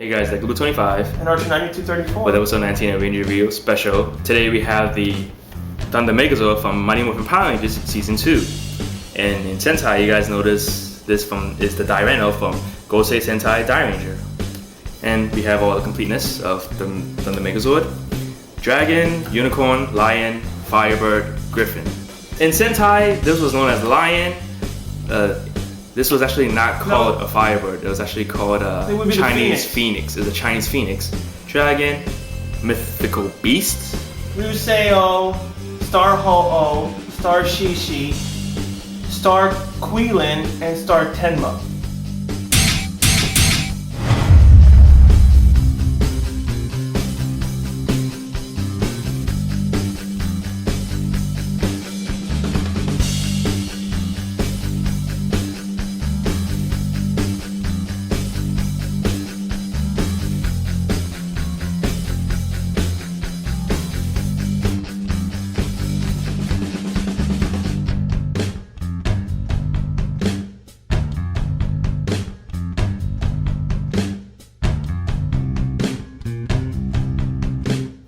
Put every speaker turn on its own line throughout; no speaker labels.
Hey guys, like Blue 25
and Archer 9234
with episode 19 of Ranger Review Special. Today we have the Thunder Megazord from Mighty Morphin Power Rangers Season 2. And in Sentai, you guys notice this is the Dyreno from Gosei Sentai Dairanger. And we have all the completeness of the Thunder Megazord. Dragon, Unicorn, Lion, Firebird, Griffin. In Sentai, this was known as Lion. This was actually not called a Firebird. It was actually called a Chinese Phoenix. It's a Chinese Phoenix. Dragon, Mythical Beast,
Ruseo, Star Ho-Oh, Star Shishi, Star Quilin, and Star Tenma.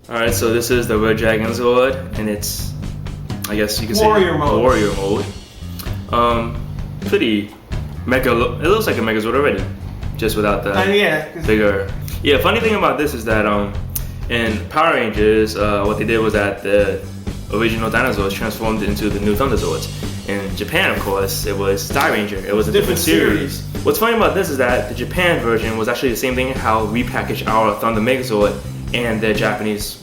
Alright, so this is the Red Dragon Zord, and it's, I guess you could say,
Warrior
mode. Pretty mega. It looks like a Megazord already, just without the bigger. Yeah, funny thing about this is that in Power Rangers, what they did was that the original dinosaurs transformed into the new Thunderzords. In Japan, of course, it was Dairanger. It was a different series. What's funny about this is that the Japan version was actually the same thing how we packaged our Thunder Megazord and their Japanese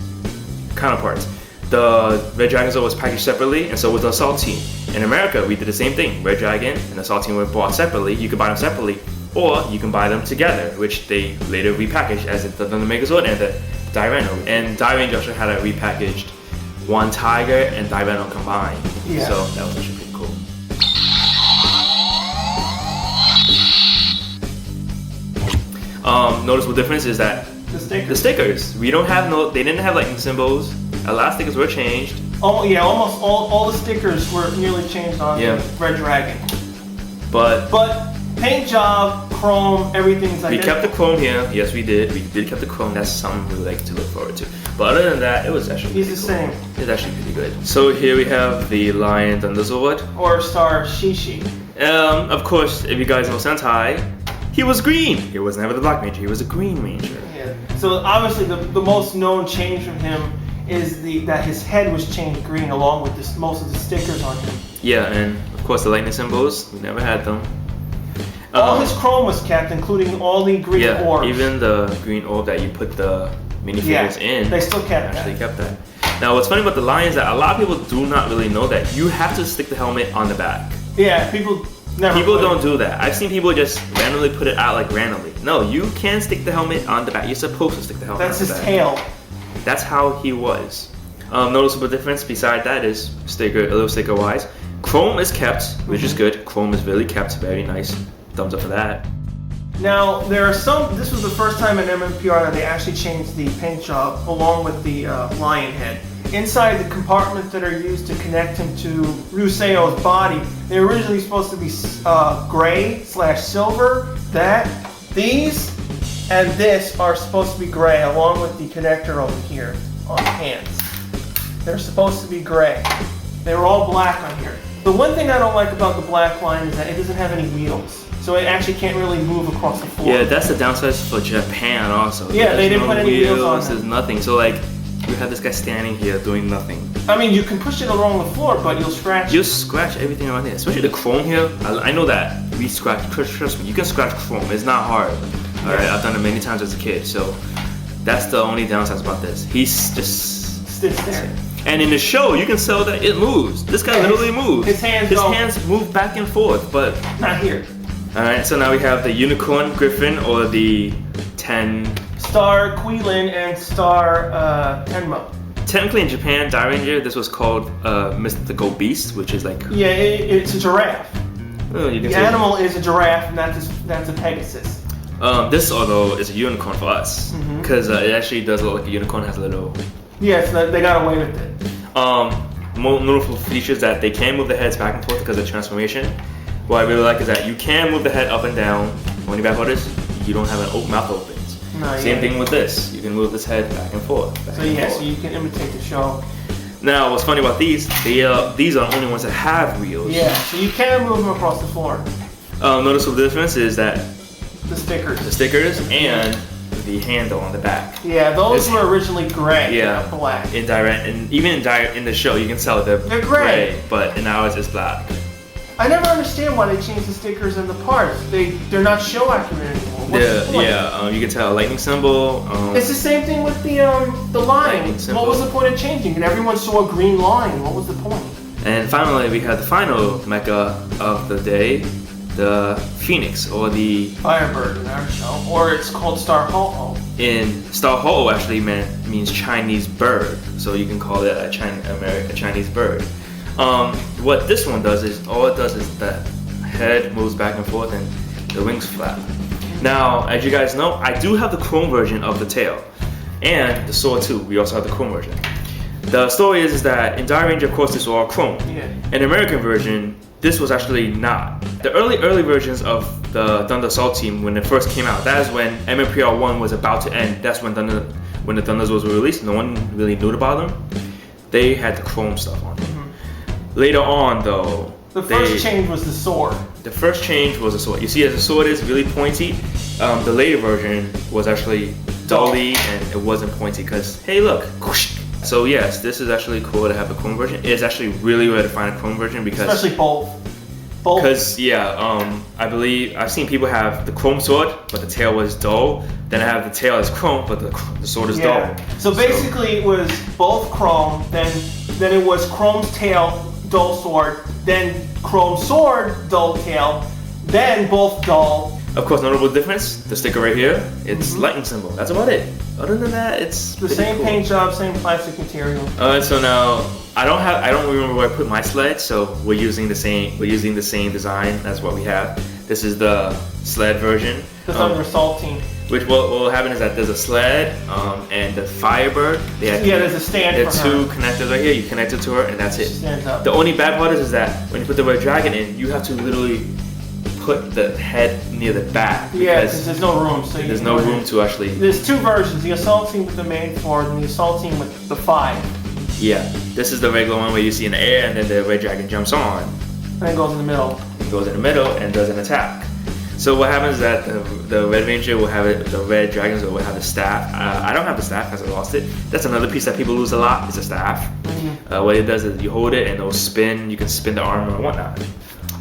counterparts. The Red Dragon Zord was packaged separately, and so was the Assault Team. In America, we did the same thing. Red Dragon and Assault Team were bought separately. You can buy them separately, or you can buy them together, which they later repackaged as the Thunder Megazord and the Dyreno. And Dairanger also had a repackaged One Tiger and Dyreno combined.
Yeah.
So that was actually pretty cool. Noticeable difference is that the stickers. We don't have they didn't have lightning symbols. A lot of stickers were changed.
Oh yeah, almost all the stickers were nearly changed on Red Dragon.
But
paint job, chrome, everything's identical.
We kept the chrome here. Yes, we did. We did keep the chrome. That's something we like to look forward to. But other than that, it was actually
He's the
cool.
same.
It's actually pretty good. So here we have the Lion Thunderzord.
Or Star Shishi.
Of course, if you guys know Sentai, he was green. He was never the Black Ranger. He was a Green Ranger.
Yeah. So obviously the most known change from him is that his head was changed green along with most of the stickers on him.
Yeah, and of course the lightning symbols, we never had them.
All his chrome was kept, including all the green orbs.
Even the green orb that you put the minifigures in.
They still kept
that. Now what's funny about the Lion is that a lot of people do not really know that you have to stick the helmet on the back.
Yeah, people
don't do that. I've seen people just randomly put it out randomly. No, you can stick the helmet on the back. You're supposed to stick the helmet on the back.
That's his tail.
That's how he was. Noticeable difference beside that is a little sticker wise. Chrome is kept, which is good. Chrome is really kept, very nice. Thumbs up for that.
Now, this was the first time in MMPR that they actually changed the paint job along with the lion head. Inside the compartments that are used to connect him to Ruseo's body, they were originally supposed to be gray/silver. These, and this are supposed to be gray along with the connector over here on the hands. They're supposed to be gray. They were all black on here. The one thing I don't like about the black line is that it doesn't have any wheels. So it actually can't really move across the floor.
Yeah, that's the downside for Japan also.
Yeah, they didn't put any wheels on it.
There's nothing. So you have this guy standing here doing nothing.
I mean, you can push it along the floor, but you'll scratch it.
You'll scratch everything around here, especially the chrome here. I know that. We scratch, trust me, you can scratch chrome. It's not hard. Alright, I've done it many times as a kid, so that's the only downside about this. He's just
sits there.
And in the show, you can tell that it moves. This guy literally moves.
His hands
move back and forth, but
not here.
Alright, so now we have the Unicorn, Griffin, or the
Star Quilin and Star Tenma.
Technically in Japan, Dairanger, this was called Mythical Beast, which is
Yeah, it's a giraffe.
Oh,
the animal is a giraffe, and that's a Pegasus.
This, although, is a unicorn for us, because it actually does look like a unicorn, has a little...
Yes, they got away with it.
More notable features that they can move the heads back and forth because of transformation. What I really like is that you can move the head up and down. When you back this, you don't have an open mouth opens. Same thing with this. You can move this head back and forth.
So you can imitate the show.
Now, what's funny about these? These are the only ones that have wheels.
Yeah, so you can move them across the floor.
Noticeable difference is that
the stickers
and the handle on the back.
Yeah, those were originally gray.
Yeah,
black.
In the show, you can tell they're gray, but in ours it's black.
I never understand why they changed the stickers and the parts. They're not show accurate anymore. What's the point?
You can tell a lightning symbol.
It's the same thing with the line. What was the point of changing? And everyone saw a green line. What was the point?
And finally, we have the final mecha of the day, the Phoenix, or the
Firebird in our show, or it's called Star Ho-Oh.
In Star Ho-Oh actually means Chinese bird, so you can call it a Chinese bird. What this one does is, all it does is the head moves back and forth and the wings flap. Now, as you guys know, I do have the chrome version of the tail, and the sword too. We also have the chrome version. The story is that in Die Ranger, of course, this was all chrome.
Yeah.
In the American version, this was actually not. The early versions of the Thunder Assault Team, when it first came out, that is when MMPR 1 was about to end. That's when the Thunders were released. No one really knew about them. They had the chrome stuff on them. Later on, though,
the first change was the sword.
The first change was the sword. You see, as the sword is really pointy, the later version was actually dully and it wasn't pointy because, hey, look. So yes, this is actually cool to have a chrome version. It's actually really rare to find a chrome version because,
especially both.
Because I believe I've seen people have the chrome sword, but the tail was dull. Then I have the tail as chrome, but the sword is dull.
So basically, it was both chrome. Then it was chrome's tail, dull sword, then chrome sword, dull tail, then both dull.
Of course, notable difference, the sticker right here, it's lightning symbol. That's about it. Other than that, it's
the same cool. Paint job, same plastic material.
So now I don't remember where I put my sled, so we're using the same design. That's what we have. This is the sled version.
The Thunder Assault Team.
Which what will happen is that there's a sled and the Firebird.
There's a stand for her.
There are two connectors right here. You connect it to her and that's it.
She stands up.
The only bad part is that when you put the Red Dragon in, you have to literally put the head near the back.
Because there's no room. So
there's no room to actually...
There's two versions. The Assault Team with the main four and the Assault Team with the 5.
Yeah. This is the regular one where you see in the air and then the Red Dragon jumps on.
And then goes in the middle.
It goes in the middle and does an attack. So what happens is that the Red Ranger will have it, the Red Dragons will have the staff. I don't have the staff because I lost it. That's another piece that people lose a lot, is the staff. What it does is you hold it and it'll spin, you can spin the armor and whatnot.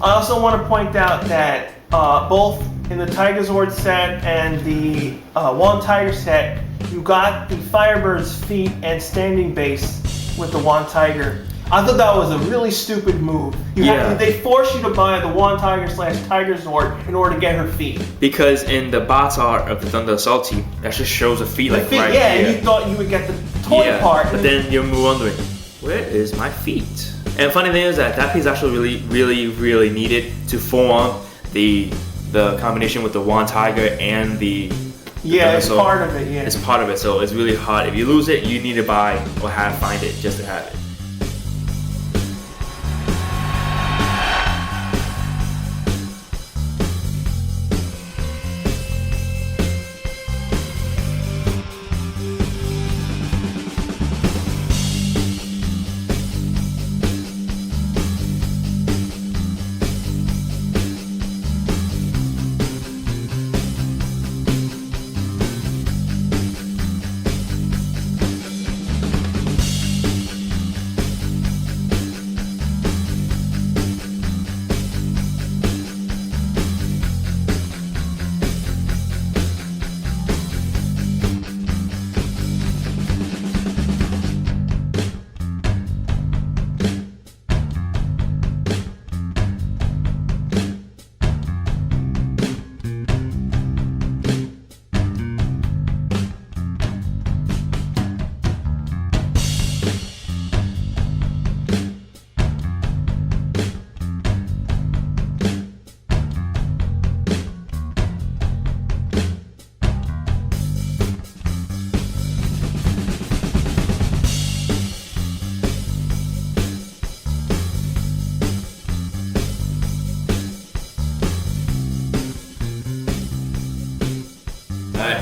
I also want to point out that both in the Megazord set and the One Tiger set, you got the Firebird's feet and standing base with the One Tiger. I thought that was a really stupid move. They force you to buy the One Tiger / Tigerzord in order to get her feet.
Because in the box art of the Thunder Assault Team, that just shows a feet right here.
And you thought you would get the toy part.
But then you're wondering, where is my feet? And funny thing is that piece actually really needed to form the combination with the One Tiger and the
it's part of it.
It's part of it, so it's really hard. If you lose it, you need to buy or find it just to have it.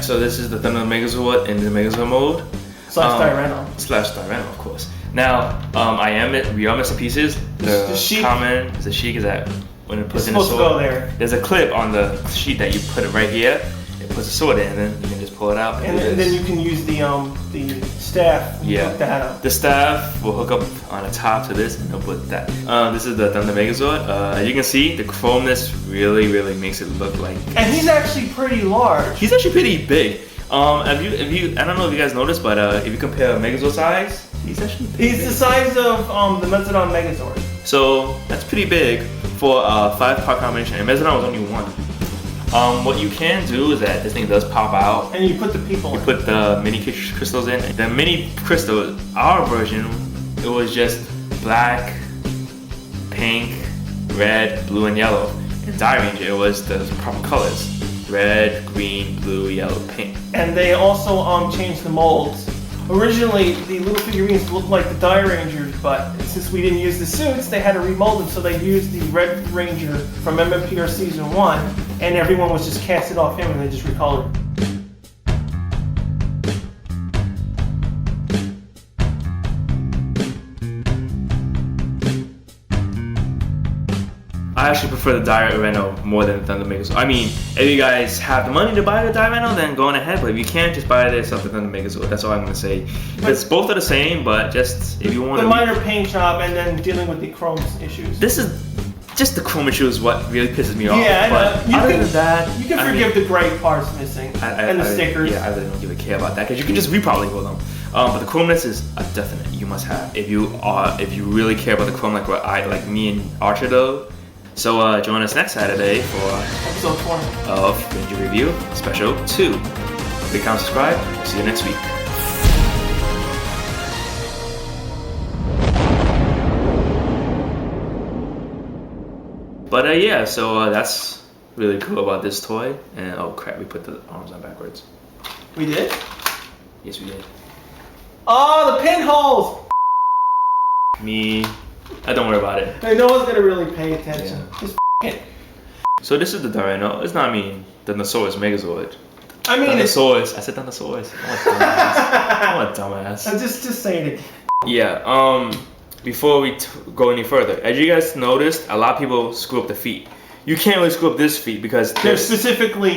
Yeah, so this is the Thunder Megazord in the Megazord mode.
Slash
Dyreno, of course. Now, we are missing pieces. The common, the sheik is that when it puts in the sword, there's a clip on the sheet that you put it right here. It puts the sword in, and then you can just pull it out.
And then you can use the staff. Hook that up.
The staff will hook up on the top to this, and it'll put that. This is the Thunder Megazord. As you can see, the chromeness really makes it look like.
And he's actually pretty large.
He's actually pretty big. If you, I don't know if you guys noticed, but if you compare Megazord size, he's actually pretty big.
The size of the Mezzodon Megazord.
So that's pretty big for a 5-part combination. And Mezzodon was only 1. What you can do is that this thing does pop out.
And you put the people in.
You put the mini crystals in. The mini crystals, our version, it was just black, pink, red, blue, and yellow. In Dairanger, it was the proper colors. Red, green, blue, yellow, pink.
And they also changed the molds. Originally, the little figurines looked like the Dairangers, but since we didn't use the suits, they had to remold them, so they used the Red Ranger from MMPR Season 1, and everyone was just casted off him and they just recolored.
I actually prefer the Dyreno more than the Thunder Megazord. I mean, if you guys have the money to buy the Dyreno, then go on ahead. But if you can't, just buy yourself the Thunder Megazord. That's all I'm gonna say. Because both are the same, but just if you want
the minor paint job and then dealing with the chrome issues.
This is just the chrome issue is what really pisses me off.
Yeah,
but other than that,
you can forgive the gray parts missing and the stickers.
Yeah, I really don't give a care about that because you can just repollywood them. But the chromeness is a definite. You must have if you really care about the chrome like me and Archer though. So join us next Saturday for
episode 20
of Ranger Review Special 2. Click and subscribe. See you next week. But yeah, so that's really cool about this toy. And oh crap, we put the arms on backwards.
We did?
Yes, we did.
Oh, the pinholes!
Me. Don't worry about it.
No one's gonna really pay attention. Yeah. Just it.
So this is the Dyreno. It's not the Nosaurus Megazord.
I mean,
Dinosaurus. I said Dinosaurus. I'm a dumbass.
I'm just saying it.
Yeah. Before we go any further, as you guys noticed, a lot of people screw up the feet. You can't really screw up this feet because
they're specifically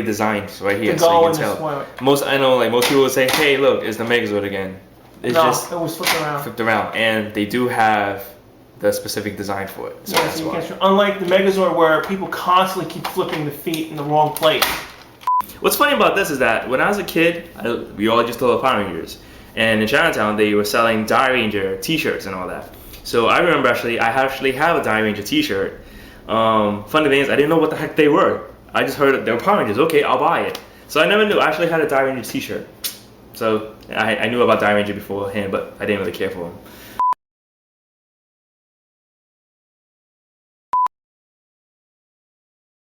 designed right here,
to
so
go
you can tell. Most people would say, "Hey, look, it's the Megazord again." It's
it was flipped
around, and they do have the specific design for it. So that's why.
Unlike the Megazord, where people constantly keep flipping the feet in the wrong place.
What's funny about this is that when I was a kid, we all just love Power Rangers, and in Chinatown they were selling Dairanger T-shirts and all that. So I remember I actually have a Dairanger T-shirt. Funny thing is, I didn't know what the heck they were. I just heard they were Power Rangers. Okay, I'll buy it. So I never knew. I actually had a Dairanger T-shirt. So I knew about Dairanger beforehand, but I didn't really care for them.